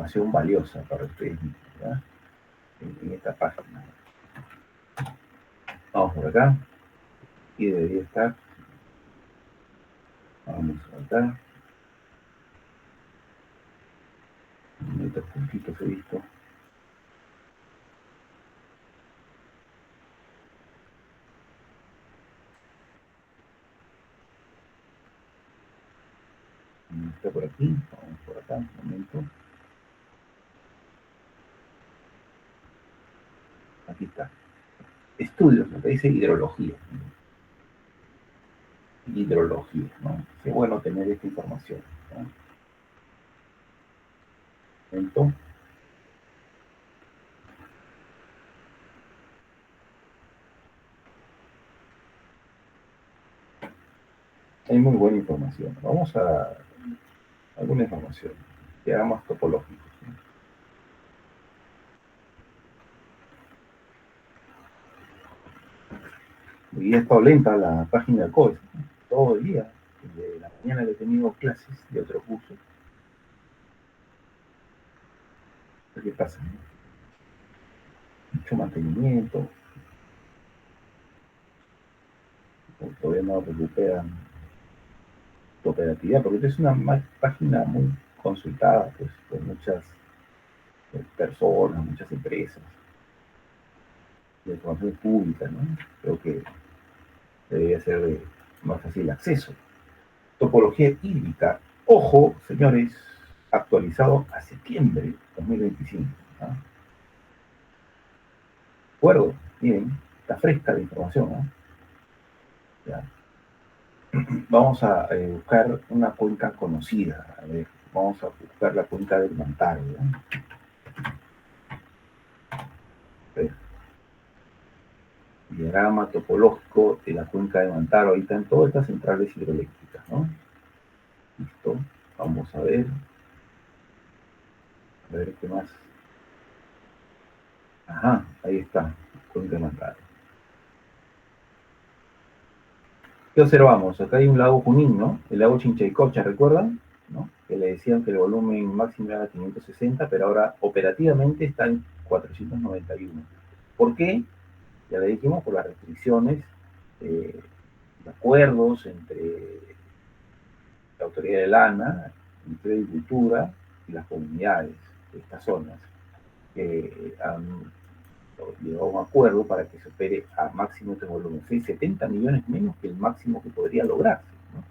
información valiosa para ustedes, ¿ya? En esta página. Vamos por acá. Y debería estar. Vamos acá. Estos puntitos he visto. Está por aquí. Vamos por acá. Un momento. Aquí está. Estudios, lo que dice hidrología. Hidrología, ¿no? Qué bueno tener esta información, ¿no? Un momento. Hay muy buena información. Vamos a alguna información. Diagramas topológicos, ¿no? Hoy día ha estado lenta la página del COES, ¿no? Todo el día. Desde la mañana he tenido clases de otro curso. ¿Qué pasa? Mucho mantenimiento. Todavía no recuperan tu operatividad, porque es una página muy consultada, pues, por muchas personas, muchas empresas, de información pública, ¿no? Creo que debería ser de más fácil acceso. Topología hídrica. Ojo, señores, actualizado a septiembre de 2025. ¿No? ¿De acuerdo? Miren, está fresca la información, ¿no? Ya. Vamos a buscar una cuenca conocida. A ver, vamos a buscar la cuenca del Mantaro, ¿no? Diagrama topológico de la cuenca de Mantaro. Ahí están todas estas centrales hidroeléctricas, ¿no? Listo. Vamos a ver. A ver qué más. Ajá, ahí está. Cuenca de Mantaro. ¿Qué observamos? Acá hay un lago Junín, ¿no? El lago Chinchaycocha, ¿recuerdan? ¿No? Que le decían que el volumen máximo era 560, pero ahora operativamente está en 491. ¿Por qué? Ya le dijimos, por las restricciones, de acuerdos entre la autoridad de lana, el Ministerio de Agricultura y las comunidades de estas zonas, que han llegado a un acuerdo para que se opere a máximo de volumen, 70 millones menos que el máximo que podría lograrse, ¿no?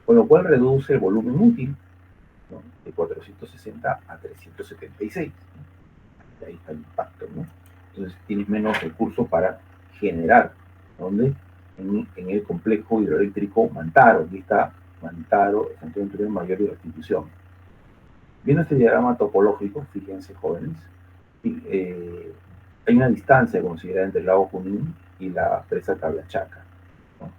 Con lo cual reduce el volumen útil, ¿no? De 460 a 376, ¿no? Ahí está el impacto, ¿no? Entonces tienes menos recursos para generar, ¿dónde? En el complejo hidroeléctrico Mantaro. Aquí está Mantaro, Santiago de Mayor y Restitución. Viendo este diagrama topológico, fíjense, jóvenes, hay una distancia considerada entre el lago Junín y la presa Tablachaca, ¿no?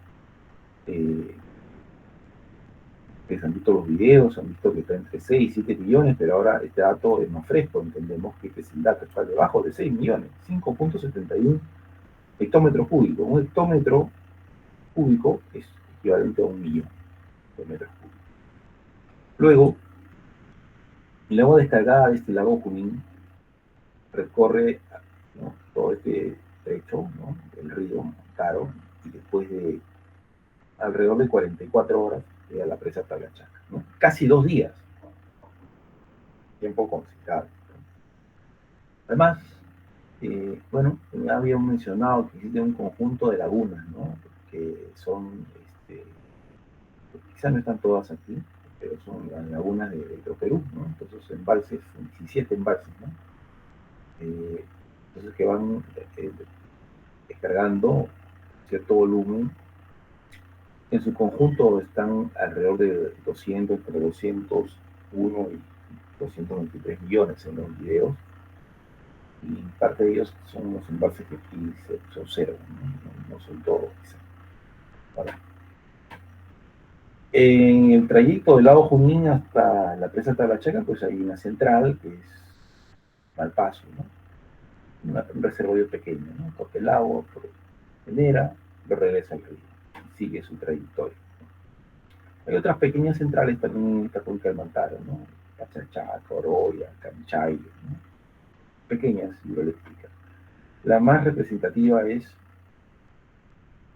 Que han visto los videos, han visto que está entre 6 y 7 millones, pero ahora este dato es más fresco, entendemos que el dato está debajo de 6 millones, 5.71 hectómetros cúbicos. Un hectómetro cúbico es equivalente a 1 millón de metros cúbicos. Luego, el agua descargada de este lago Junín recorre, ¿no?, todo este trecho, ¿no?, del río Mantaro, y después de alrededor de 44 horas llega a la presa Tablachaca, ¿no? Casi 2 días, tiempo considerable. Además, bueno, ya habíamos mencionado que existe un conjunto de lagunas, ¿no?, que son, quizás no están todas aquí, pero son las lagunas de Perú, ¿no? Entonces, embalses, 17 embalses, ¿no? Entonces, que van descargando cierto volumen. En su conjunto están alrededor de 200, entre 201 y 223 millones en los videos, y parte de ellos son los embalses que aquí se observan, no son todos, quizás. ¿Vale? En el trayecto del lago Junín hasta la presa Tablachaca, pues hay una central que es Malpaso, ¿no? Un reservorio pequeño, ¿no? Porque el agua genera, lo regresa al río, sigue su trayectoria. Hay otras pequeñas centrales también en esta cuenca del Mantaro, ¿no? Pachachaca, Oroya, Chaire, ¿no? Pequeñas hidroeléctricas. La más representativa es,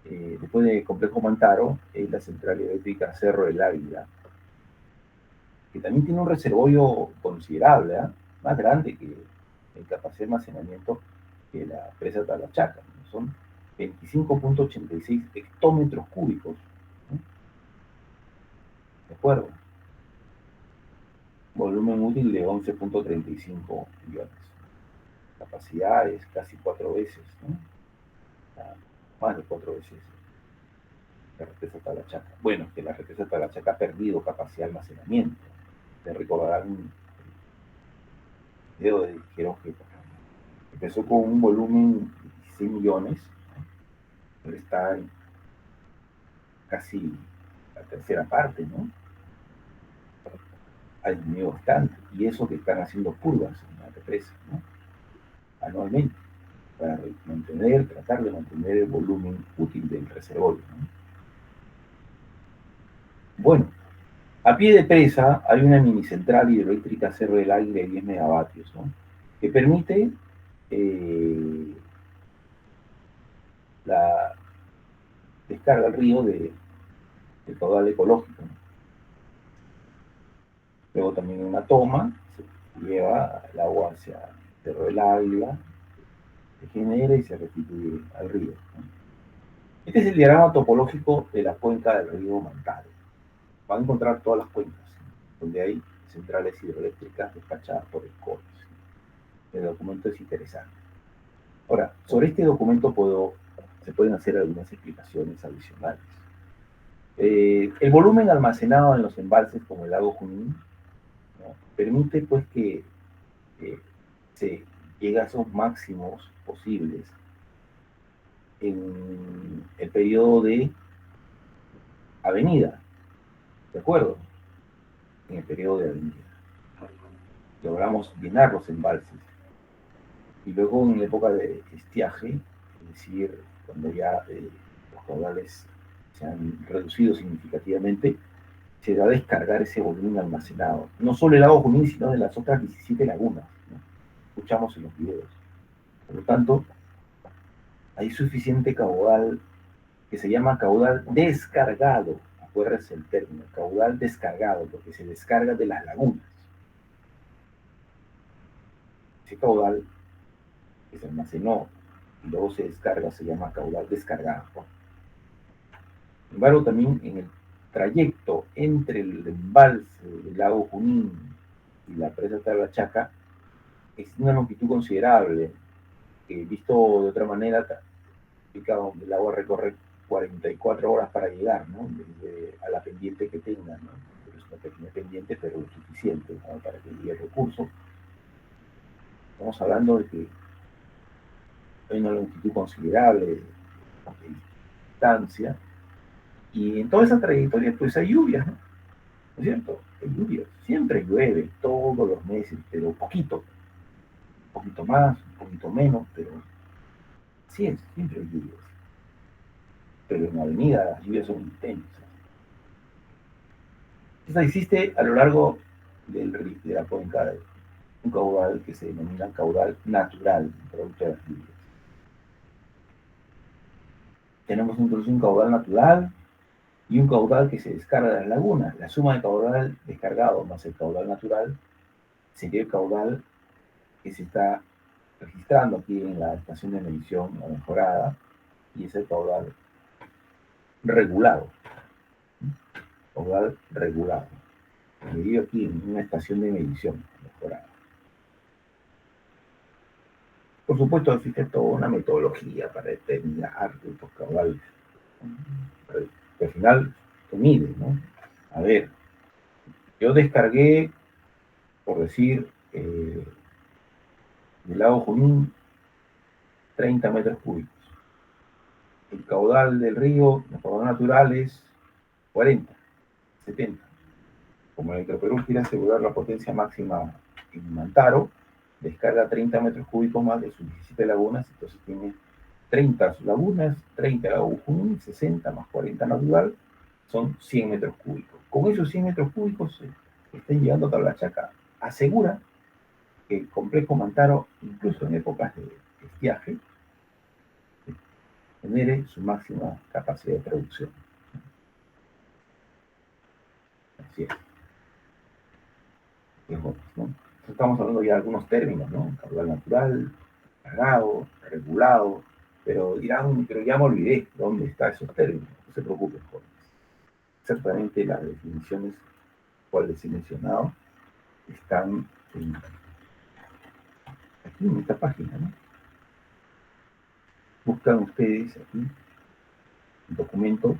después de Complejo Mantaro, es la central eléctrica Cerro del Águila, que también tiene un reservorio considerable, ¿eh? Más grande que el capacidad de almacenamiento que la presa Talachaca, ¿no? Son 25.86 hectómetros cúbicos, ¿no? ¿De acuerdo? Volumen útil de 11.35 millones. Capacidad es casi 4 veces, ¿no? Más de 4 veces la represa Talachaca. Bueno, que la represa Talachaca ha perdido capacidad de almacenamiento. Te recordarán un video de dijeron que empezó con un volumen de 16 millones, ¿no? Pero está en casi la tercera parte, ¿no? Ha disminuido bastante. Y eso que están haciendo curvas en la represa, ¿no? Anualmente, para tratar de mantener el volumen útil del reservorio, ¿no? Bueno, a pie de presa hay una minicentral hidroeléctrica Cerro del Águila de 10 megavatios, ¿no? Que permite la descarga al río del caudal ecológico, ¿no? Luego también una toma, se lleva el agua hacia Cerro del Águila, se genera y se restituye al río, ¿no? Este es el diagrama topológico de la cuenca del río Mantaro. Van a encontrar todas las cuencas, ¿no? Donde hay centrales hidroeléctricas despachadas por el CORES. El documento es interesante. Ahora, sobre este documento se pueden hacer algunas explicaciones adicionales. El volumen almacenado en los embalses como el lago Junín, ¿no? Permite pues que se llegue a esos máximos posibles en el periodo de avenida, ¿de acuerdo? En el periodo de avenida. Logramos llenar los embalses. Y luego en la época de estiaje, es decir, cuando ya los caudales se han reducido significativamente, se va a descargar ese volumen almacenado. No solo el lago Junín, sino de las otras 17 lagunas, ¿no? Escuchamos en los videos. Por lo tanto, hay suficiente caudal que se llama caudal descargado. Acuérdense el término, caudal descargado, porque se descarga de las lagunas. Ese caudal que se almacenó y luego se descarga se llama caudal descargado. Sin embargo, también en el trayecto entre el embalse del lago Junín y la presa Talachaca existe una longitud considerable, que visto de otra manera, el agua recorre 44 horas para llegar, ¿no? A la pendiente que tenga, ¿no? Pero es una pequeña pendiente, pero lo suficiente, ¿no? Para que llegue el recurso. Estamos hablando de que hay una longitud considerable de distancia, y en toda esa trayectoria pues hay lluvias, ¿no? ¿No es cierto? Hay lluvias, siempre llueve, todos los meses, pero poquito, un poquito más, un poquito menos, pero sí, siempre hay lluvias. Pero en la avenida las lluvias son intensas. Entonces existe a lo largo de la cuenca un caudal que se denomina caudal natural, producto de las lluvias. Tenemos entonces un caudal natural y un caudal que se descarga de las lagunas. La suma de caudal descargado más el caudal natural sería el caudal que se está registrando aquí en la estación de medición, la mejorada, y es el caudal regulado. Caudal regulado, medido aquí en una estación de medición mejorada. Por supuesto, existe toda una metodología para determinar estos caudales. Al final se mide, ¿no? A ver, yo descargué, por decir, del lago Junín 30 metros cúbicos. El caudal del río, el caudal natural es 40, 70. Como el Electroperú quiere asegurar la potencia máxima en Mantaro, descarga 30 metros cúbicos más de sus 17 lagunas, entonces tiene 30 lagunas, 30 lago Junín, 60 más 40 natural, son 100 metros cúbicos. Con esos 100 metros cúbicos estén llegando a Talachaca, asegura que el complejo Mantaro, incluso en épocas de estiaje, genere su máxima capacidad de producción. Así es. ¿No? Estamos hablando ya de algunos términos, ¿no? Caudal natural, cargado, regulado, pero dirán, pero ya me olvidé dónde están esos términos. No se preocupen, jóvenes. Exactamente las definiciones cuales he mencionado están aquí en esta página, ¿no? Buscan ustedes aquí un documento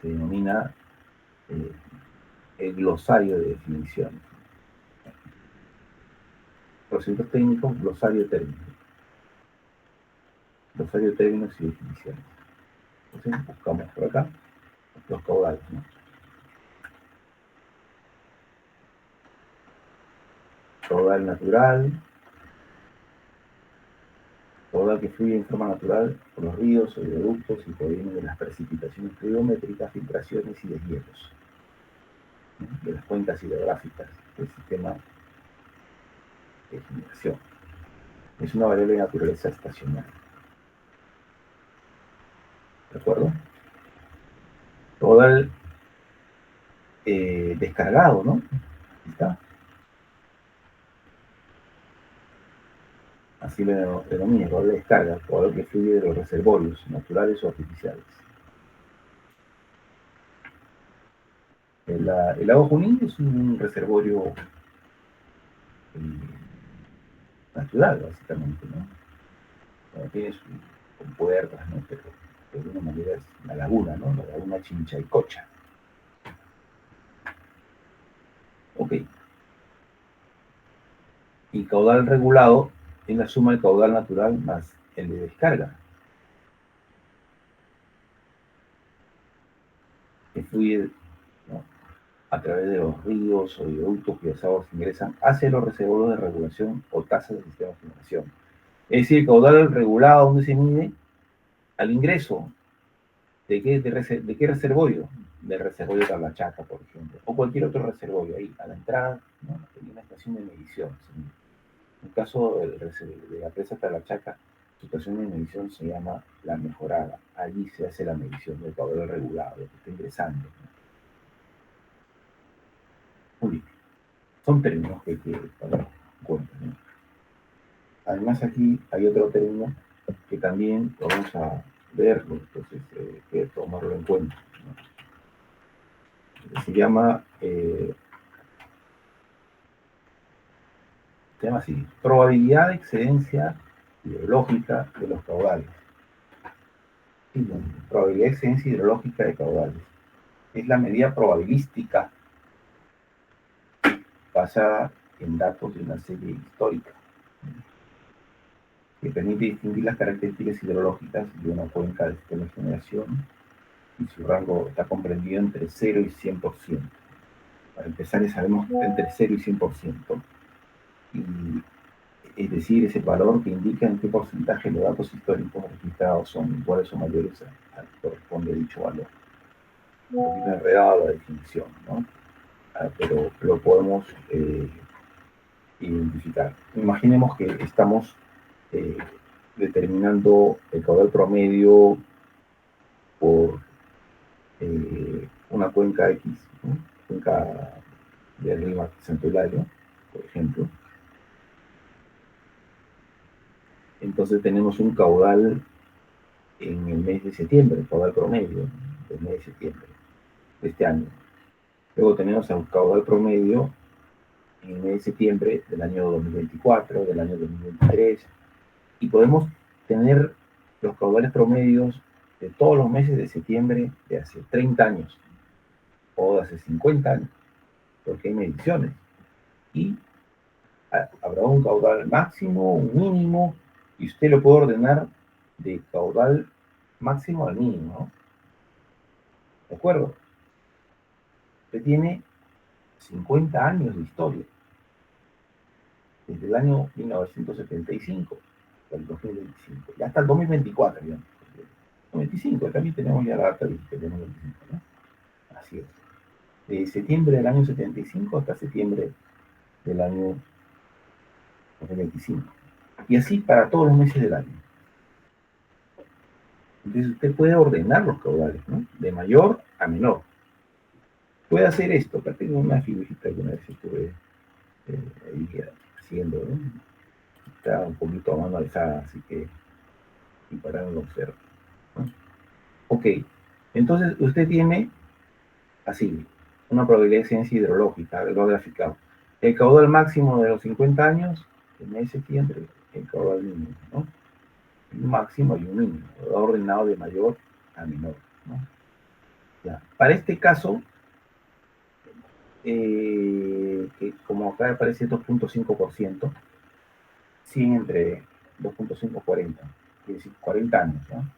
que denomina el glosario de definiciones. Procedimientos técnicos, glosario de términos. Glosario de términos y definiciones. Entonces buscamos por acá los caudales, ¿no? Caudal natural, caudal que fluye en forma natural por los ríos o hidroductos y proviene de las precipitaciones pluviométricas, filtraciones y deshielos, ¿no? De las cuencas hidrográficas del sistema de generación. Es una variable de naturaleza estacional. ¿De acuerdo? Caudal descargado, ¿no? Ahí está. Así lo denomina, caudal de descarga, caudal que fluye de los reservorios, naturales o artificiales. El lago Junín es un reservorio natural, básicamente, ¿no? Bueno, tiene sus compuertas, ¿no? Pero de alguna manera es una laguna, ¿no? La laguna Chinchaycocha. Ok. Y caudal regulado es la suma del caudal natural más el de descarga, que fluye, ¿no?, a través de los ríos o hidroductos cuyas aguas ingresan hacia los reservorios de regulación o tasas del sistema de generación. Es decir, el caudal regulado, ¿dónde se mide? Al ingreso. ¿De qué reservorio? Del reservorio de Tablachaca, por ejemplo, o cualquier otro reservorio ahí, a la entrada, ¿no?, hay una estación de medición. En el caso de la presa Tablachaca, su estación de medición se llama La Mejorada. Allí se hace la medición del caudal regulado, lo que está ingresando, ¿no? Muy bien. Son términos que hay que tener en cuenta, ¿no? Además, aquí hay otro término que también vamos a verlo, entonces hay que tomarlo en cuenta, ¿no? Se llama así, probabilidad de excedencia hidrológica de los caudales. Sí, bueno, probabilidad de excedencia hidrológica de caudales. Es la medida probabilística basada en datos de una serie histórica que permite distinguir las características hidrológicas de una cuenca de sistema de generación, y su rango está comprendido entre 0 y 100%. Para empezar, sabemos que está entre 0 y 100%. Y es decir, es el valor que indica en qué porcentaje los datos históricos registrados son iguales o mayores al que corresponde dicho valor. Un poquito enredada la definición, ¿no? Pero lo podemos identificar. Imaginemos que estamos determinando el caudal promedio por una cuenca X, ¿no? Cuenca de Río Santo Hilario, por ejemplo. Entonces tenemos un caudal en el mes de septiembre, el caudal promedio del mes de septiembre de este año. Luego tenemos un caudal promedio en el mes de septiembre del año 2024, del año 2023, y podemos tener los caudales promedios de todos los meses de septiembre de hace 30 años o de hace 50 años, porque hay mediciones. Y habrá un caudal máximo, un mínimo, y usted lo puede ordenar de caudal máximo al mínimo, ¿no? ¿De acuerdo? Usted tiene 50 años de historia, desde el año 1975 hasta el 2025, y hasta el 2024, digamos. 95, también tenemos ya la data de 2025, ¿no? Así es. De septiembre del año 75 hasta septiembre del año 2025. Y así para todos los meses del año. Entonces usted puede ordenar los caudales, ¿no? De mayor a menor. Puede hacer esto. Acá tengo una figurita que una vez estuve ahí haciendo, ¿no? Está un poquito a mano alzada, así que y para no lo observo, ¿no? Ok, entonces usted tiene así una probabilidad de excelencia hidrológica, lo graficado. El caudal máximo de los 50 años, el mes de septiembre, el caudal mínimo, ¿no? Un máximo y un mínimo, ordenado de mayor a menor, ¿no? Ya. Para este caso, que como acá aparece 2.5%, 100 entre 2.5 y 40, es decir, 40 años, ¿no?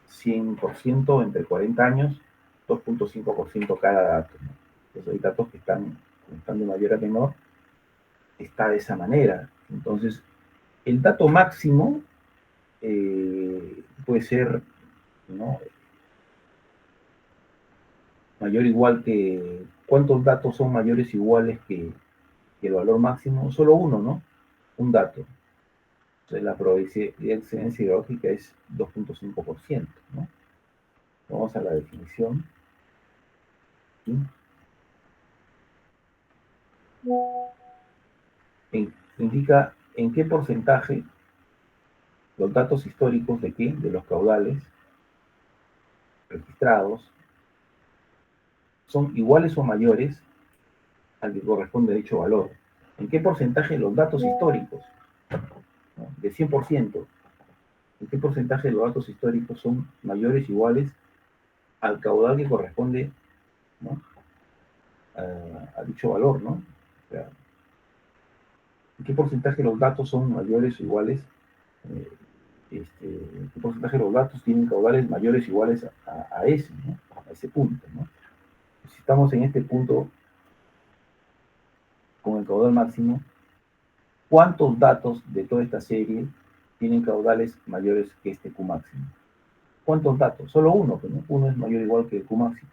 100% entre 40 años, 2.5% cada dato, ¿no? Entonces hay datos que están de mayor a menor, está de esa manera. Entonces, el dato máximo puede ser, ¿no? Mayor o igual que, ¿cuántos datos son mayores o iguales que el valor máximo? Solo uno, ¿no? Un dato. Entonces la probabilidad de excelencia hidrológica es 2.5%, ¿no? Vamos a la definición. ¿Sí? Indica en qué porcentaje los datos históricos de qué, de los caudales registrados, son iguales o mayores al que corresponde dicho valor. ¿En qué porcentaje los datos históricos, ¿no? De 100%, en qué porcentaje de los datos históricos son mayores o iguales al caudal que corresponde, ¿no? A dicho valor, ¿no? O sea, ¿en qué porcentaje de los datos son mayores o iguales? Eh, ¿Qué porcentaje de los datos tienen caudales mayores o iguales a ese, ¿no? A ese punto, ¿no? Si estamos en este punto con el caudal máximo, ¿cuántos datos de toda esta serie tienen caudales mayores que este Q máximo? ¿Cuántos datos? Solo uno, ¿no? Uno es mayor o igual que el Q máximo.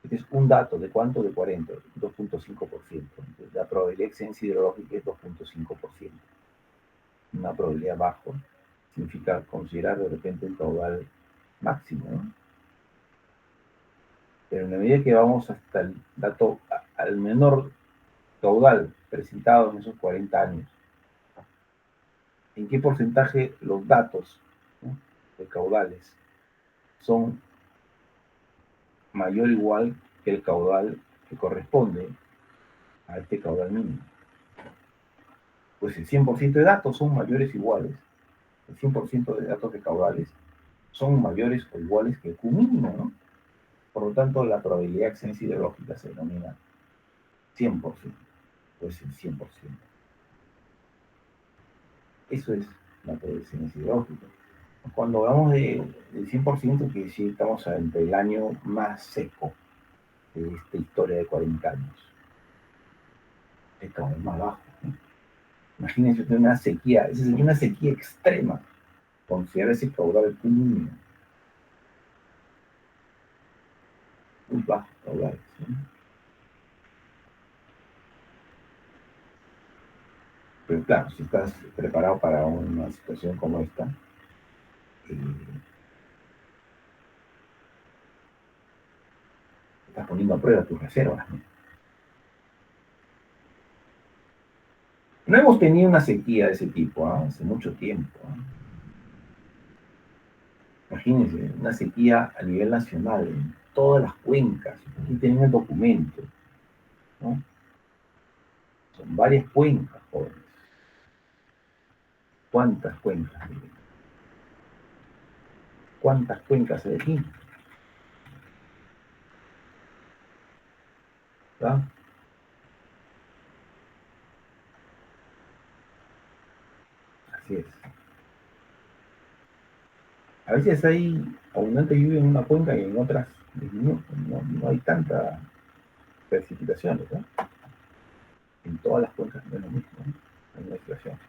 Este es un dato, ¿de cuánto? De 40, 2.5%. La probabilidad de excelencia hidrológica es 2.5%. Una probabilidad baja significa considerar de repente el caudal máximo, ¿no? Pero en la medida que vamos hasta el dato, al menor caudal presentado en esos 40 años, ¿en qué porcentaje los datos, ¿no? de caudales son mayor o igual que el caudal que corresponde a este caudal mínimo? Pues el 100% de datos son mayores o iguales, el 100% de datos de caudales son mayores o iguales que el Q mínimo, ¿no? Por lo tanto, la probabilidad de excelencia hidrológica se denomina 100%, pues el 100%. Eso es la probabilidad de excelencia hidrológica. Cuando hablamos del 100%, que sí estamos ante el año más seco de esta historia de 40 años. El caudal más bajo, ¿no? Imagínense usted una sequía, esa sería una sequía extrema. Considera ese caudal el mínimo. Muy bajo caudal, ¿sí? Pero claro, si estás preparado para una situación como esta, estás poniendo a prueba tus reservas, ¿no? No hemos tenido una sequía de ese tipo, ¿eh? Hace mucho tiempo, ¿eh? Imagínense, una sequía a nivel nacional, en todas las cuencas. Aquí tienen el documento, ¿no? Son varias cuencas, jóvenes. ¿Cuántas cuencas? ¿Cuántas cuencas hay aquí? ¿Verdad? Así es. A veces hay abundante lluvia en una cuenca y en otras disminuye. No hay tanta precipitaciones, ¿no? En todas las cuencas no es lo mismo, ¿no? Hay una situación.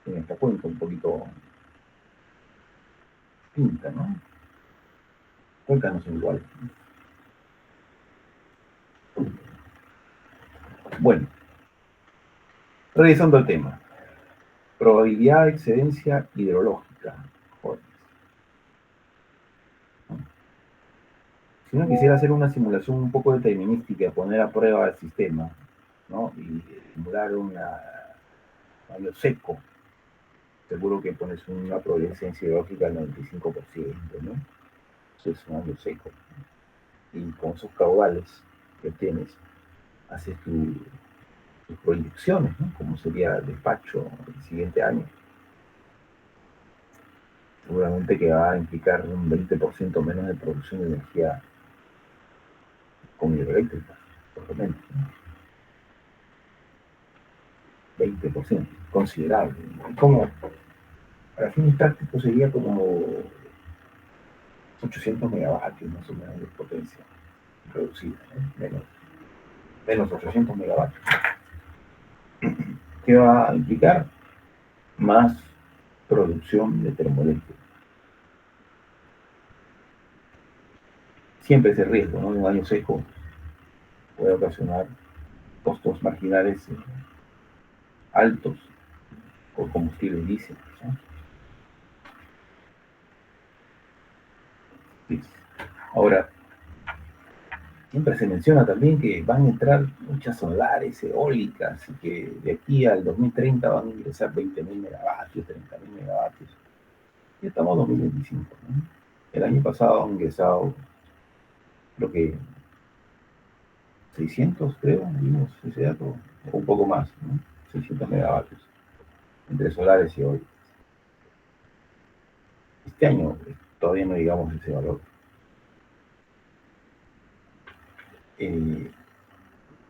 Está cuenca un poquito pinta, ¿no? Cuencas no son iguales. Bueno, revisando el tema. Probabilidad de excedencia hidrológica. Joder. Si uno quisiera hacer una simulación un poco determinística, poner a prueba el sistema, ¿no? Y simular un año seco, seguro que pones una probabilidad de excedencia hidrológica del 95%, ¿no? Eso es un año seco. Y con esos caudales que tienes, haces tus proyecciones, ¿no? Como sería el despacho el siguiente año. Seguramente que va a implicar un 20% menos de producción de energía con hidroeléctrica, por lo menos, ¿no? 20%, considerable. Como, para fines prácticos sería como 800 megavatios más o menos de potencia reducida, ¿no? Menos 800 megavatios. ¿Qué va a implicar? Más producción de termoeléctrica. Siempre ese riesgo, ¿no? Un año seco puede ocasionar costos marginales altos por combustible diésel, ¿no? Ahora, siempre se menciona también que van a entrar muchas solares, eólicas, y que de aquí al 2030 van a ingresar 20.000 megavatios, 30.000 megavatios. Y estamos en 2025, ¿no? El año pasado han ingresado, creo que 600, creo, vimos ese dato, o un poco más, ¿no? 600 megavatios, entre solares y eólicas. Este año todavía no llegamos a ese valor.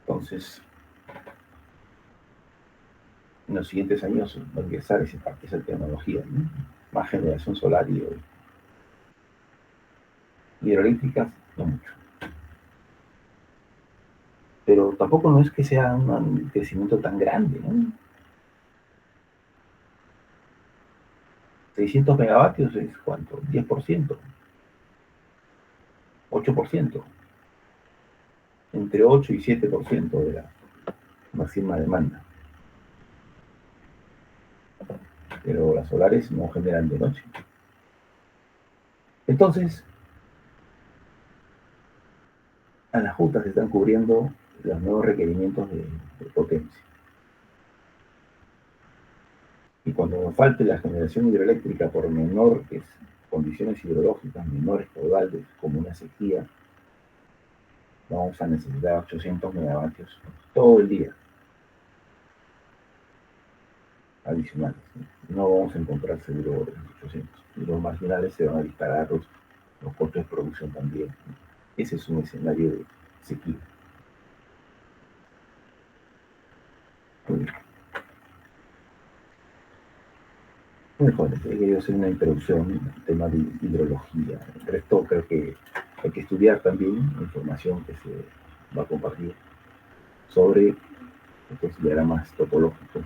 Entonces, en los siguientes años va a ingresar esa tecnología, ¿no? Más generación solar y hidroeléctricas, no mucho. Pero tampoco no es que sea un crecimiento tan grande, ¿no? 600 megavatios es ¿cuánto? 10%, 8%, entre 8 y 7% de la máxima demanda. Pero las solares no generan de noche. Entonces, a las justas se están cubriendo los nuevos requerimientos de potencia. Y cuando nos falte la generación hidroeléctrica por menores condiciones hidrológicas, menores caudales, como una sequía, vamos a necesitar 800 megavatios todo el día adicionales. No vamos a encontrar seguro los 800. Y los marginales se van a disparar, los costos de producción también. Ese es un escenario de sequía. Muy joven, he querido hacer una introducción al tema de hidrología. El resto creo que hay que estudiar también información que se va a compartir sobre estos diagramas topológicos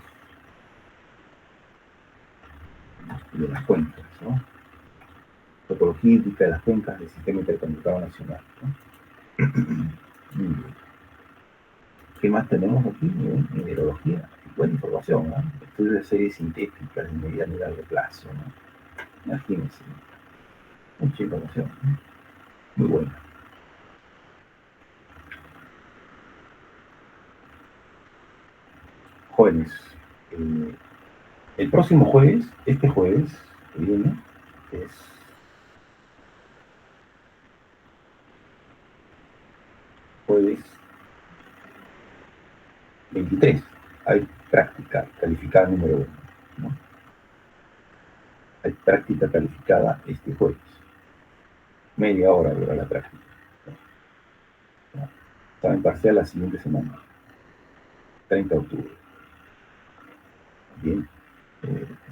de las cuencas, ¿no? Topología hídrica de las cuencas del Sistema Interconectado Nacional, ¿no? ¿Qué más tenemos aquí en hidrología? Buena información, ¿no? Estudios de series sintéticas de mediano y largo plazo, ¿no? Imagínense, mucha información, ¿no? Muy buena. Jóvenes, el próximo jueves, este jueves que viene, es jueves 23. Hay práctica calificada número 1, ¿no? Hay práctica calificada este jueves. Media hora dura la práctica, ¿no? Examen parcial la siguiente semana, 30 de octubre. Bien.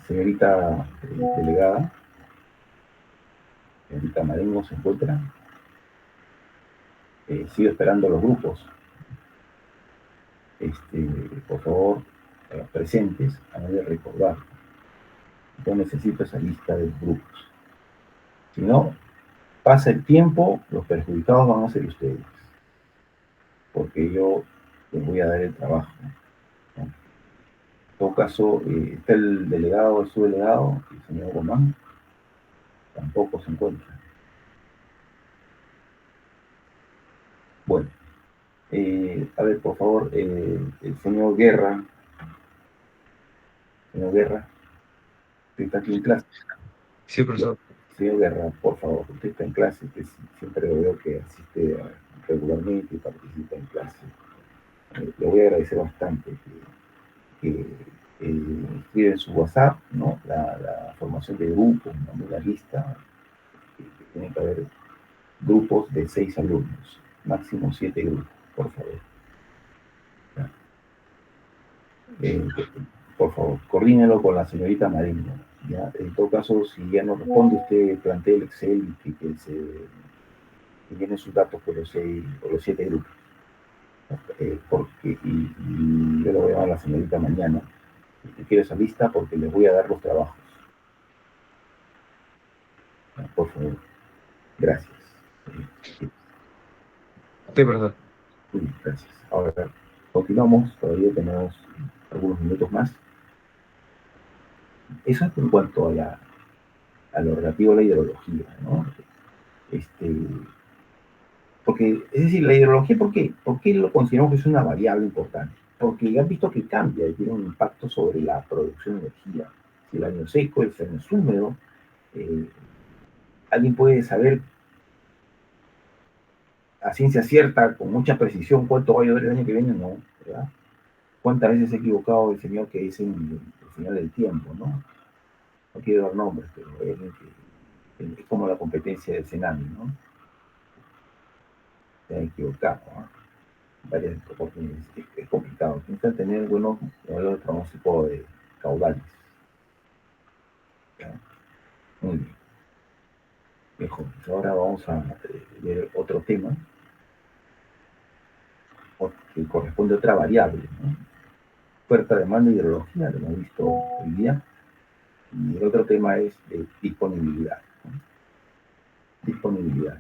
Señorita delegada, señorita Marengo se encuentra. Sigo esperando los grupos. Por favor, presentes, a de recordar Yo necesito esa lista de grupos. Si no, pasa el tiempo, los perjudicados van a ser ustedes, porque yo les voy a dar el trabajo, ¿no? En todo caso, está el delegado, el subdelegado, el señor Román, tampoco se encuentra. Bueno, a ver, por favor, el señor Guerra, usted está aquí en clase. Sí, profesor. Señor Guerra, por favor, usted está en clase, usted siempre lo veo que asiste regularmente y participa en clase. Le voy a agradecer bastante que escribe en su WhatsApp, ¿no? La formación de grupos, ¿no? La lista, que tiene que haber grupos de 6 alumnos, máximo 7 grupos, por favor. Eh, por favor, coordínelo con la señorita Mariño. ¿Ya? En todo caso, si ya no responde, usted plantea el Excel y que tiene sus datos por los 7 grupos. Y yo le voy a dar a la señorita mañana. Si quiere esa lista, porque les voy a dar los trabajos. Por favor, gracias. Sí, profesor. Gracias. Ahora continuamos, todavía tenemos algunos minutos más. Eso es en cuanto a lo relativo a la hidrología, ¿no? Este, porque, es decir, la hidrología, ¿por qué lo consideramos que es una variable importante? Porque han visto que cambia y tiene un impacto sobre la producción de energía. Si el año seco, el año es húmedo, eh, alguien puede saber a ciencia cierta, con mucha precisión, cuánto va a llover el año que viene, no, ¿verdad? ¿Cuántas veces se ha equivocado el señor que dice el final del tiempo, ¿no? No quiero dar nombres, pero es como la competencia del Senami, ¿no? Se ha equivocado, ¿no? Varias oportunidades. Es complicado. Tienes que tener buenos modelos de pronóstico de caudales. ¿Ya? Muy bien. Mejor. Ahora vamos a ver otro tema que corresponde a otra variable, ¿no? Oferta, demanda y hidrología, lo hemos visto hoy día. Y el otro tema es de disponibilidad, ¿no? Disponibilidad.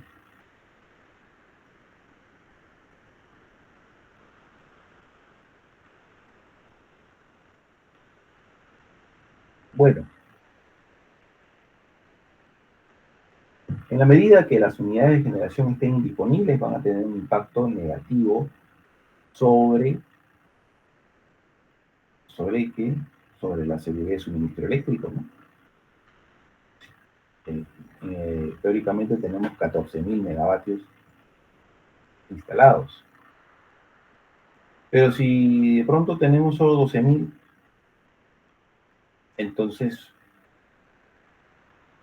Bueno, en la medida que las unidades de generación estén indisponibles, van a tener un impacto negativo sobre, ¿sobre qué? Sobre la seguridad de suministro eléctrico, ¿no? Teóricamente tenemos 14.000 megavatios instalados. Pero si de pronto tenemos solo 12.000, entonces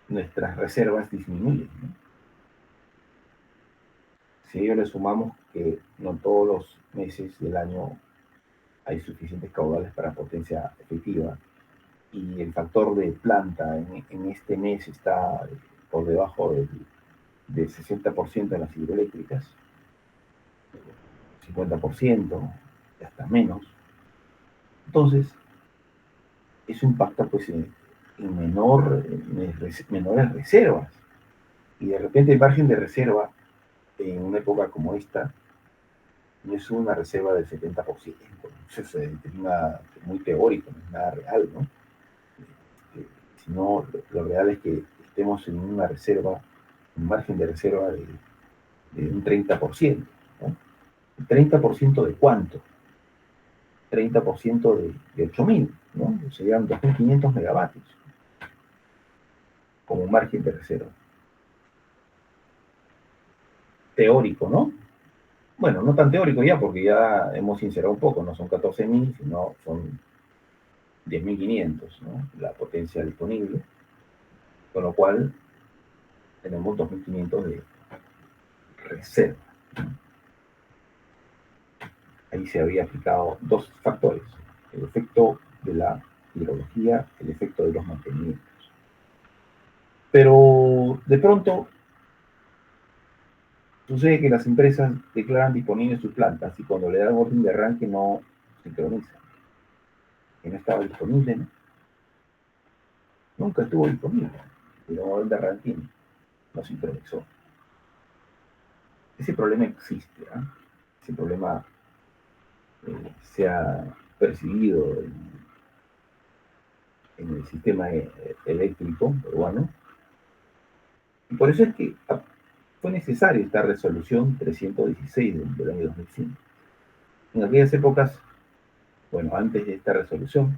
nuestras reservas disminuyen, ¿no? Si a ello le sumamos que no todos los meses del año hay suficientes caudales para potencia efectiva y el factor de planta en este mes está por debajo del 60% de las hidroeléctricas, 50%, y hasta menos. Entonces, eso impacta pues en menores reservas. Y de repente el margen de reserva en una época como esta no es una reserva del 70%. Eso es muy teórico, no es nada real, ¿no? Sino lo real es que estemos en una reserva, un margen de reserva de un 30%. ¿No? ¿El 30% de cuánto? 30% de 8.000, ¿no? Serían 2.500 megavatios como margen de reserva. Teórico, ¿no? Bueno, no tan teórico ya, porque ya hemos sincerado un poco, no son 14.000, sino son 10.500, ¿no? La potencia disponible, con lo cual tenemos 2.500 de reserva. Ahí se había aplicado dos factores, el efecto de la hidrología, el efecto de los mantenimientos. Pero de pronto sucede que las empresas declaran disponibles sus plantas y cuando le dan orden de arranque no sincronizan, que no estaba disponible, ¿no? Nunca estuvo disponible. El modelo de arranque no se intermezó. Ese problema existe, ¿eh? Ese problema se ha percibido en el sistema eléctrico peruano, y por eso es que fue necesaria esta resolución 316 del año 2005. En aquellas épocas, bueno, antes de esta resolución,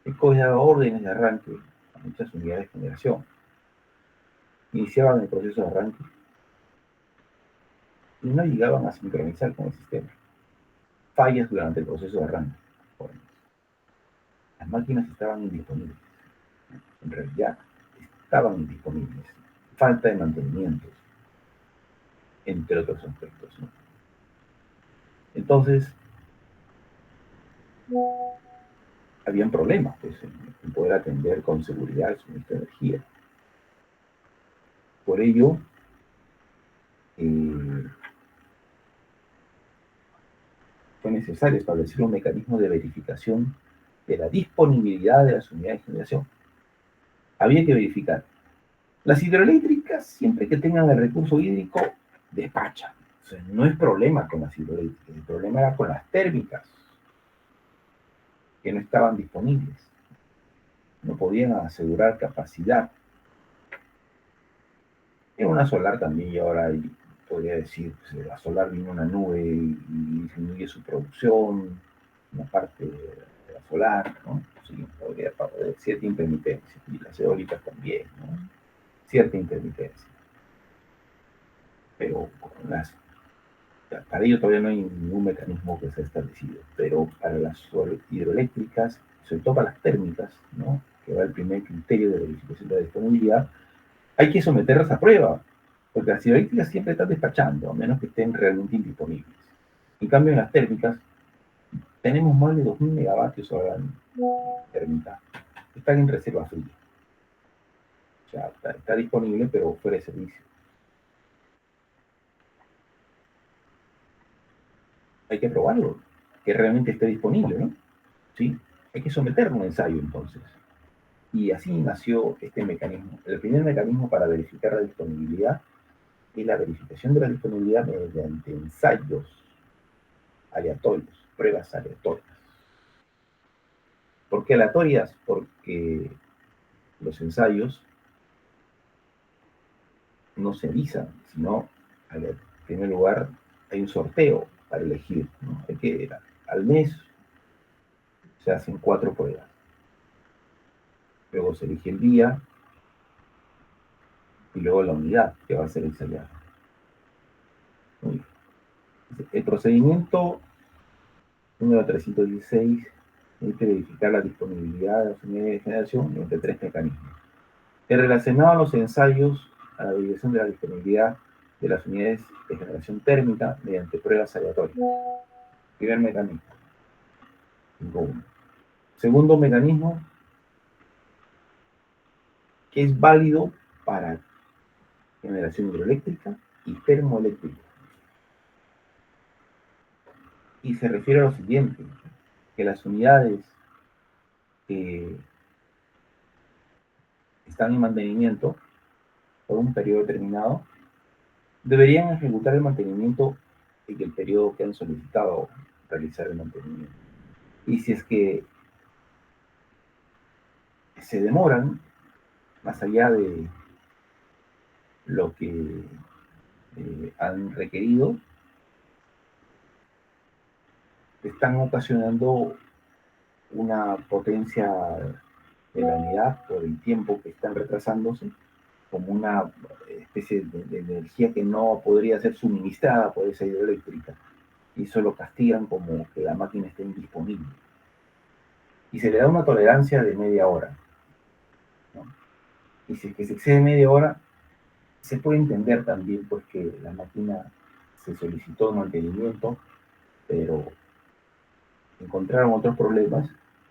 el COE daba órdenes de arranque a muchas unidades de generación. Iniciaban el proceso de arranque y no llegaban a sincronizar con el sistema. Fallas durante el proceso de arranque. Bueno, las máquinas estaban indisponibles. En realidad, estaban indisponibles. Falta de mantenimiento, entre otros aspectos, ¿no? Entonces, habían problemas pues, en poder atender con seguridad el suministro de energía. Por ello, fue necesario establecer un mecanismo de verificación de la disponibilidad de las unidades de generación. Había que verificar. Las hidroeléctricas, siempre que tengan el recurso hídrico, despachan. O sea, no es problema con las hidroeléctricas, el problema era con las térmicas, que no estaban disponibles. No podían asegurar capacidad. En una solar también, y ahora podría decir, pues, la solar vino una nube y disminuye su producción, una parte de la solar, ¿no? Sí, podría haber cierta intermitencia, y las eólicas también, ¿no? Cierta intermitencia. Pero para ello todavía no hay ningún mecanismo que se ha establecido, pero para las hidroeléctricas, sobre todo para las térmicas, ¿no? Que va el primer criterio de verificación de la disponibilidad, hay que someterlas a prueba, porque las hidroeléctricas siempre están despachando, a menos que estén realmente indisponibles. En cambio, en las térmicas, tenemos más de 2.000 megavatios ahora en térmica. Están en reserva fría. O sea, está disponible, pero fuera de servicio. Hay que probarlo, que realmente esté disponible, ¿no? ¿Sí? Hay que someterlo a un ensayo, entonces. Y así nació este mecanismo. El primer mecanismo para verificar la disponibilidad es la verificación de la disponibilidad mediante ensayos aleatorios, pruebas aleatorias. ¿Por qué aleatorias? Porque los ensayos no se avisan, sino, en primer lugar, hay un sorteo para elegir, ¿no? Hay que, al mes se hacen 4 pruebas. Luego se elige el día y luego la unidad que va a ser ensayada. El procedimiento número 316 hay que verificar la disponibilidad de las unidades de generación mediante 3 mecanismos. El relacionado a los ensayos, a la verificación de la disponibilidad de las unidades de generación térmica mediante pruebas aleatorias. Primer mecanismo. 5.1. Segundo mecanismo, que es válido para generación hidroeléctrica y termoeléctrica. Y se refiere a lo siguiente, que las unidades que están en mantenimiento por un periodo determinado deberían ejecutar el mantenimiento en el periodo que han solicitado realizar el mantenimiento. Y si es que se demoran más allá de lo que han requerido, están ocasionando una potencia de la unidad por el tiempo que están retrasándose, como una especie de energía que no podría ser suministrada por esa hidroeléctrica, y eso lo castigan como que la máquina esté indisponible. Y se le da una tolerancia de media hora, ¿no? Y si es que se excede media hora, se puede entender también pues que la máquina se solicitó mantenimiento, pero encontraron otros problemas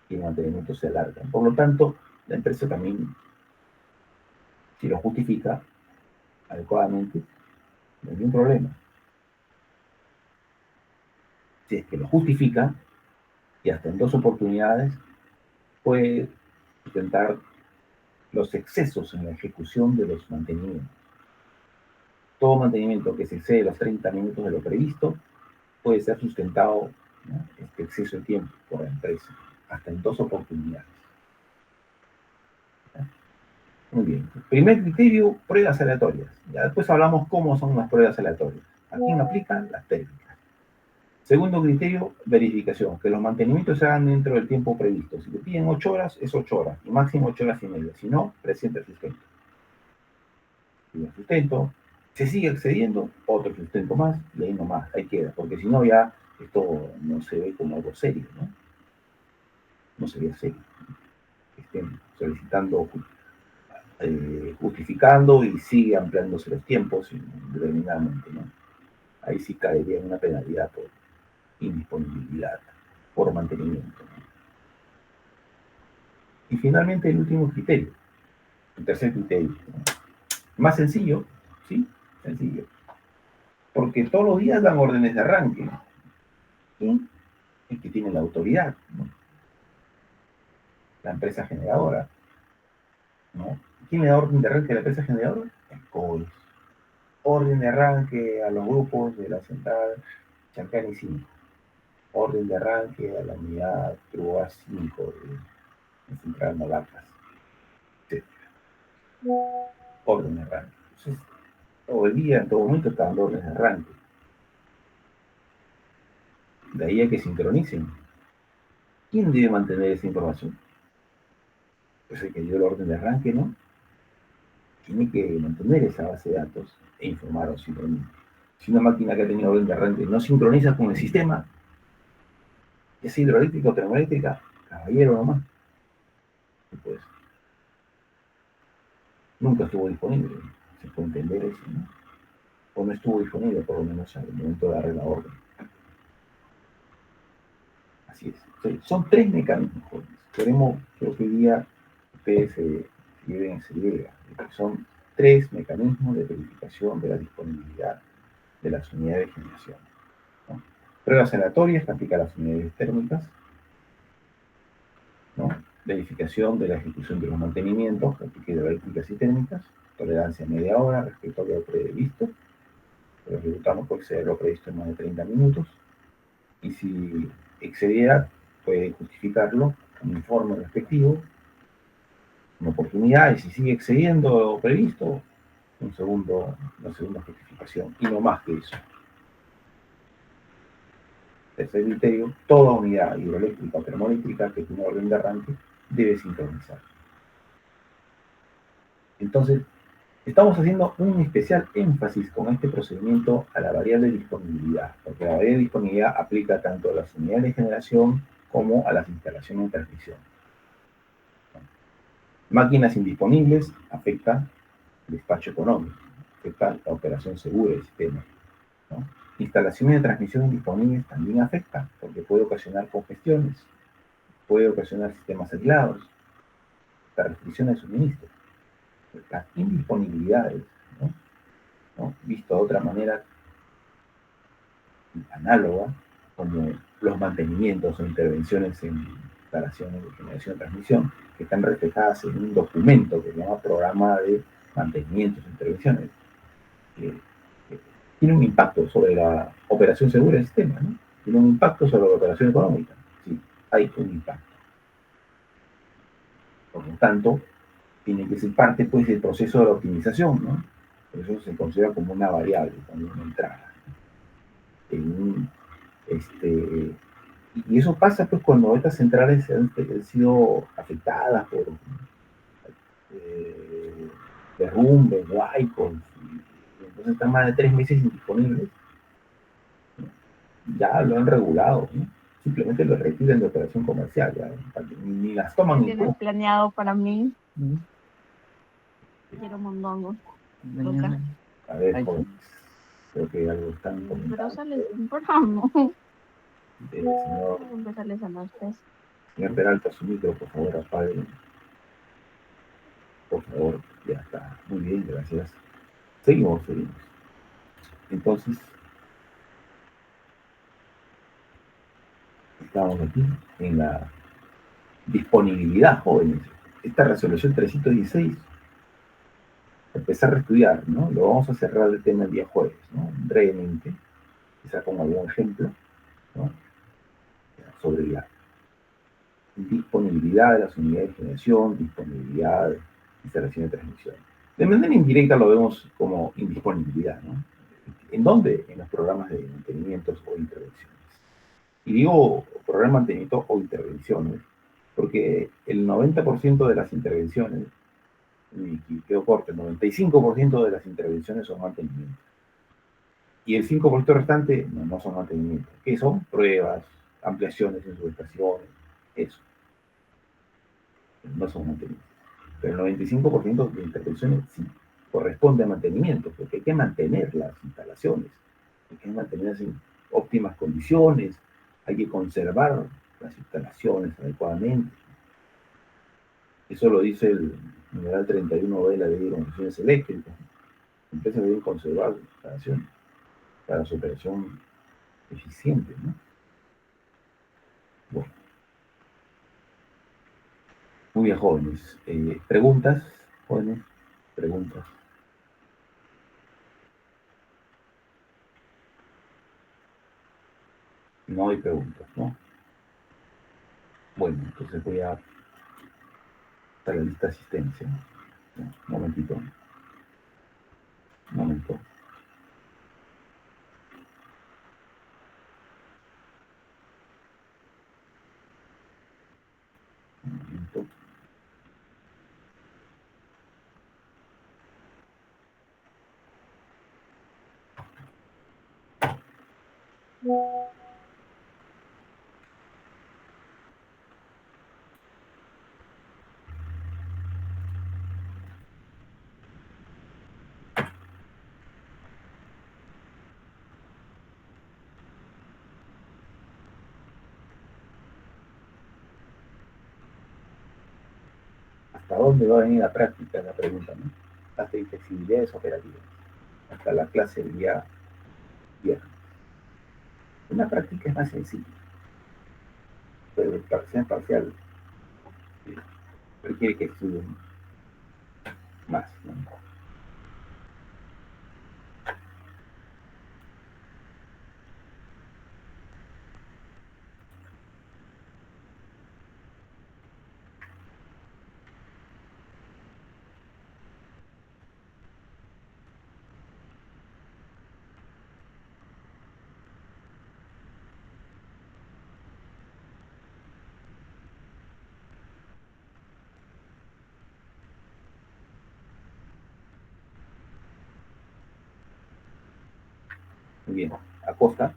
y el mantenimiento se alarga. Por lo tanto, la empresa también, si lo justifica adecuadamente, no hay ningún problema. Si es que lo justifica, y hasta en 2 oportunidades, puede intentar los excesos en la ejecución de los mantenimientos. Todo mantenimiento que se excede los 30 minutos de lo previsto puede ser sustentado, ¿no?, este exceso de tiempo por la empresa, hasta en 2 oportunidades. Muy bien. Primer criterio, pruebas aleatorias. Ya después hablamos cómo son las pruebas aleatorias. ¿A quién aplican? Las técnicas. Segundo criterio, verificación. Que los mantenimientos se hagan dentro del tiempo previsto. Si te piden 8 horas, es 8 horas. Y máximo 8 horas y media. Si no, presenta el sustento. Y el sustento se sigue excediendo, otro sustento más, y ahí nomás, ahí queda. Porque si no, ya esto no se ve como algo serio, ¿no? No sería serio. Estén solicitando, justificando y sigue ampliándose los tiempos indeterminadamente, ¿no? Ahí sí caería en una penalidad por indisponibilidad, por mantenimiento, ¿no? Y finalmente el último criterio, el tercer criterio, ¿no? Más sencillo, ¿sí? Sencillo. Porque todos los días dan órdenes de arranque. ¿Quién? El que tiene la autoridad, ¿no? La empresa generadora, ¿no? ¿Quién le da orden de arranque a la empresa generadora? El COIS. Orden de arranque a los grupos de la central Chancani 5. Orden de arranque a la unidad Trua 5 de Central Malacas, etc. Orden de arranque. Entonces, todo el día, en todo momento, está dando órdenes de arranque. De ahí a que sincronicen. ¿Quién debe mantener esa información? Pues el que dio la orden de arranque, ¿no? Tiene que mantener esa base de datos e informar o sincronizar. Si una máquina que ha tenido orden de arranque no sincroniza con el sistema, es hidroeléctrica o termoeléctrica, caballero nomás. Pues nunca estuvo disponible. Se puede entender eso, ¿no? O no estuvo disponible, por lo menos al momento de darle la orden. Así es. Son 3 mecanismos, jóvenes. Queremos que hoy día ustedes se lleven esa idea. Son 3 mecanismos de verificación de la disponibilidad de las unidades de generación, ¿no? Pruebas aleatorias que aplican las unidades térmicas, ¿no? Verificación de la ejecución de los mantenimientos que aplica hidroeléctricas y térmicas, tolerancia a media hora respecto a lo previsto, pero ejecutamos por exceder lo previsto en más de 30 minutos, y si excediera, puede justificarlo, un informe respectivo, una oportunidad, y si sigue excediendo lo previsto, una segunda justificación, y no más que eso. Tercer criterio, toda unidad hidroeléctrica o termoeléctrica que tiene orden de arranque debe sincronizar. Entonces, estamos haciendo un especial énfasis con este procedimiento a la variable de disponibilidad, porque la variable de disponibilidad aplica tanto a las unidades de generación como a las instalaciones de transmisión. Máquinas indisponibles afecta el despacho económico, afecta la operación segura del sistema, ¿no? Instalaciones de transmisión indisponibles también afecta, porque puede ocasionar congestiones, puede ocasionar sistemas aislados, la restricción de suministro, las indisponibilidades, ¿no? ¿No? Visto de otra manera análoga, como los mantenimientos o intervenciones en instalaciones de generación y transmisión, que están reflejadas en un documento que se llama Programa de Mantenimientos e Intervenciones, que tiene un impacto sobre la operación segura del sistema, ¿no? Tiene un impacto sobre la operación económica. Sí, hay un impacto. Por lo tanto, tiene que ser parte, pues, del proceso de la optimización, ¿no? Por eso se considera como una variable, como una entrada. Y eso pasa, pues, cuando estas centrales han sido afectadas por derrumbes, huaicos, y entonces están más de 3 meses indisponibles. Ya lo han regulado, ¿no? Simplemente lo retiran de operación comercial, ya, ni las toman ¿Qué en tienes cuenta. planeado para mí? Quiero mondongo. Loca. A ver, jóvenes, creo que algo están Pero comentando. sales temprano. El señor, Empezarles a las 3. señor Peralta, su micro, por favor, apague. Por favor, ya está. Muy bien, gracias. Seguimos. Entonces, estamos aquí en la disponibilidad, jóvenes. esta resolución 316, empezar a estudiar, ¿no? Lo vamos a cerrar el tema el día jueves, ¿no? Brevemente, quizá con algún ejemplo, ¿no? Sobre la disponibilidad de las unidades de generación, disponibilidad de instalación de transmisión. De manera indirecta lo vemos como indisponibilidad, ¿no? ¿En dónde? En los programas de mantenimientos o intervenciones. Y digo programa de mantenimiento o intervenciones, porque el 90% de las intervenciones, y quedo corto, el 95% de las intervenciones son mantenimiento. Y el 5% restante no son mantenimiento. ¿Qué son? Pruebas, ampliaciones en subestaciones, eso. No son mantenimiento. Pero el 95% de intervenciones sí corresponde a mantenimiento, porque hay que mantener las instalaciones, hay que mantenerlas en óptimas condiciones, hay que conservar las instalaciones adecuadamente. Eso lo dice el numeral 31 de la Ley de Concesiones Eléctricas. Las empresas deben conservar las instalaciones para su operación eficiente, ¿no? Bueno, muy bien, jóvenes. ¿Preguntas, jóvenes? ¿Preguntas? No hay preguntas, ¿no? Bueno, entonces voy a dar la lista de asistencia. Un momentito. Un momento. Un momento. ¿Hasta dónde va a venir la práctica? La pregunta, ¿no? Hasta inflexibilidades operativas. Hasta la clase del día viernes. Una práctica es más sencilla, pero el parcial requiere que estudien más, ¿no? Muy bien. Acosta.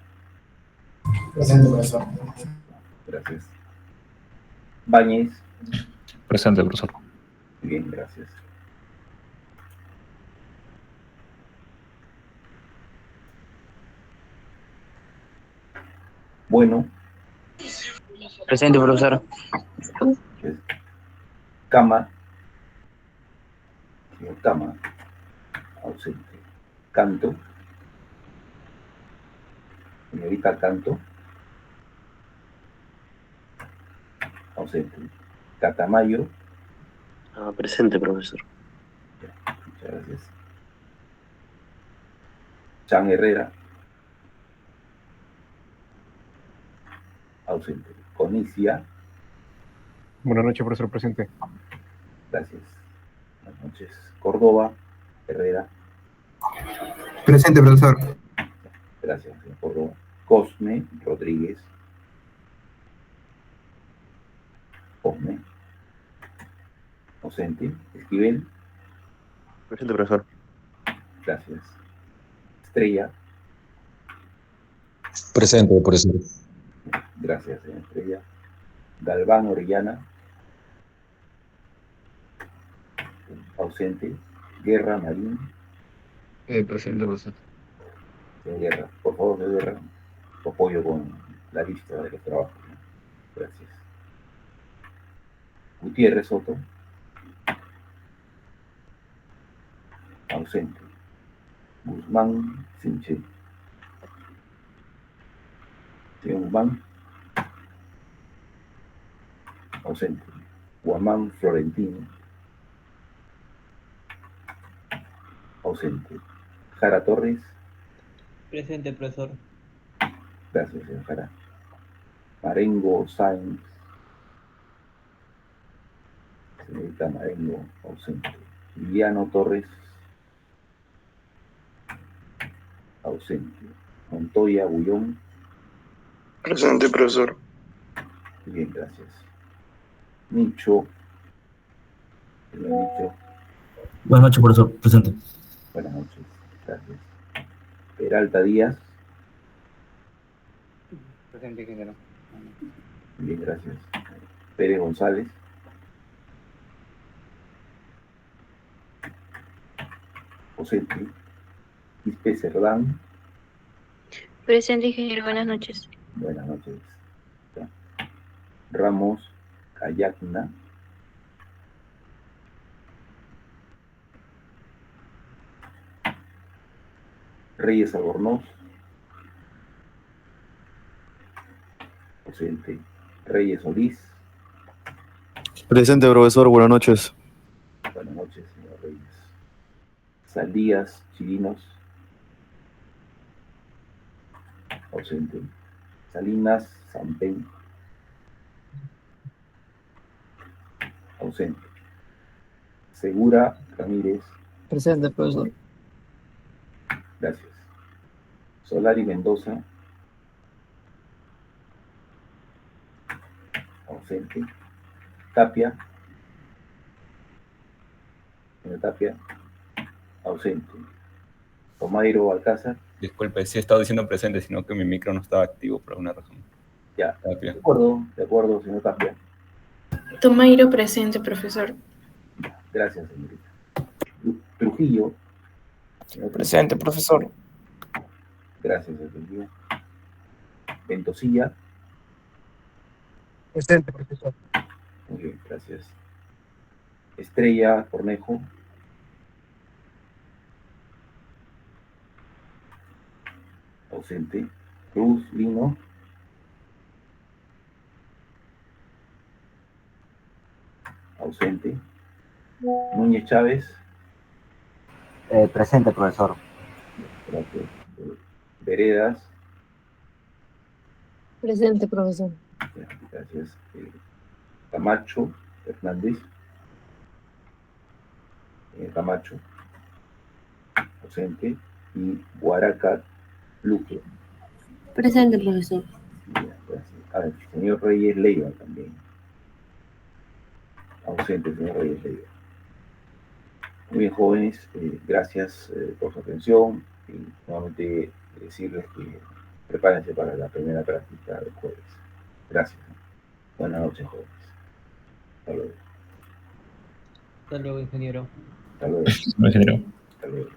Presente, profesor. Gracias. Báñez. Presente, profesor. Muy bien, gracias. Bueno. Presente, profesor. Cama. Señor Cama. Ausente. Canto. Señorita Canto. Ausente. Catamayo. Presente, profesor. Muchas gracias. Chan Herrera. Ausente. Conicia. Buenas noches, profesor presente. Gracias. Buenas noches. Córdoba. Herrera. Presente, profesor. Gracias, señor Córdoba. Cosme Rodríguez. Cosme. Ausente. Esquivel. Presente, profesor. Gracias. Estrella. Presente, profesor. Gracias, señor Estrella. Galván Orellana. Ausente. Guerra Marín. Presente, profesor. Señor Guerra, por favor, señor Guerra, apoyo con la lista de los trabajos, ¿no? Gracias. Gutiérrez Soto. Ausente. Guzmán Sinche. Señor Guzmán. Ausente. Guamán Florentino, ausente. Jara Torres, Presente, profesor. gracias, señor Jara. Marengo Sáenz, señorita Marengo, ausente. Liliano Torres, ausente. Montoya Bullón, Presente, profesor. bien, gracias. Nicho, señor Nicho, Buenas noches, profesor. Presente. buenas noches, gracias. Peralta Díaz, Presente, ingeniero. bien, gracias. Pérez González, ausente. Quispe Cerdán, Presente, ingeniero. Buenas noches. buenas noches. Ya. Ramos Cayacna, Reyes Albornoz, ausente. Reyes Solís, Presente, profesor. Buenas noches. buenas noches, señor Reyes. Saldías Chirinos, ausente. Salinas Sampey, ausente. Segura Ramírez, Presente, profesor. gracias. Solari Mendoza, ausente. Tapia, señor Tapia, ausente. Tomairo Alcázar, Disculpe, sí he estado diciendo presente, sino que mi micro no estaba activo por alguna razón. ya. Tapia. De acuerdo, señor Tapia. Tomairo, presente, profesor. Gracias, señorita. Trujillo, señor Presente, profesor. gracias, señor Trujillo. Ventosilla, Presente, profesor. muy bien, gracias. Estrella Cornejo, ausente. Cruz Lino, ausente. Núñez Chávez, Presente, profesor. gracias. Veredas, Presente, profesor. ya, gracias. Camacho Hernández, Camacho, ausente. Y Guaraca Luque. Presente, profesor. Ya, gracias. A ver, señor Reyes Leiva también. Ausente, señor Reyes Leiva. Muy bien, jóvenes, gracias por su atención y nuevamente decirles que prepárense para la primera práctica del jueves. Gracias. Buenas noches, jóvenes. Hasta luego. Hasta luego, ingeniero. Hasta luego. Ingeniero. Hasta luego.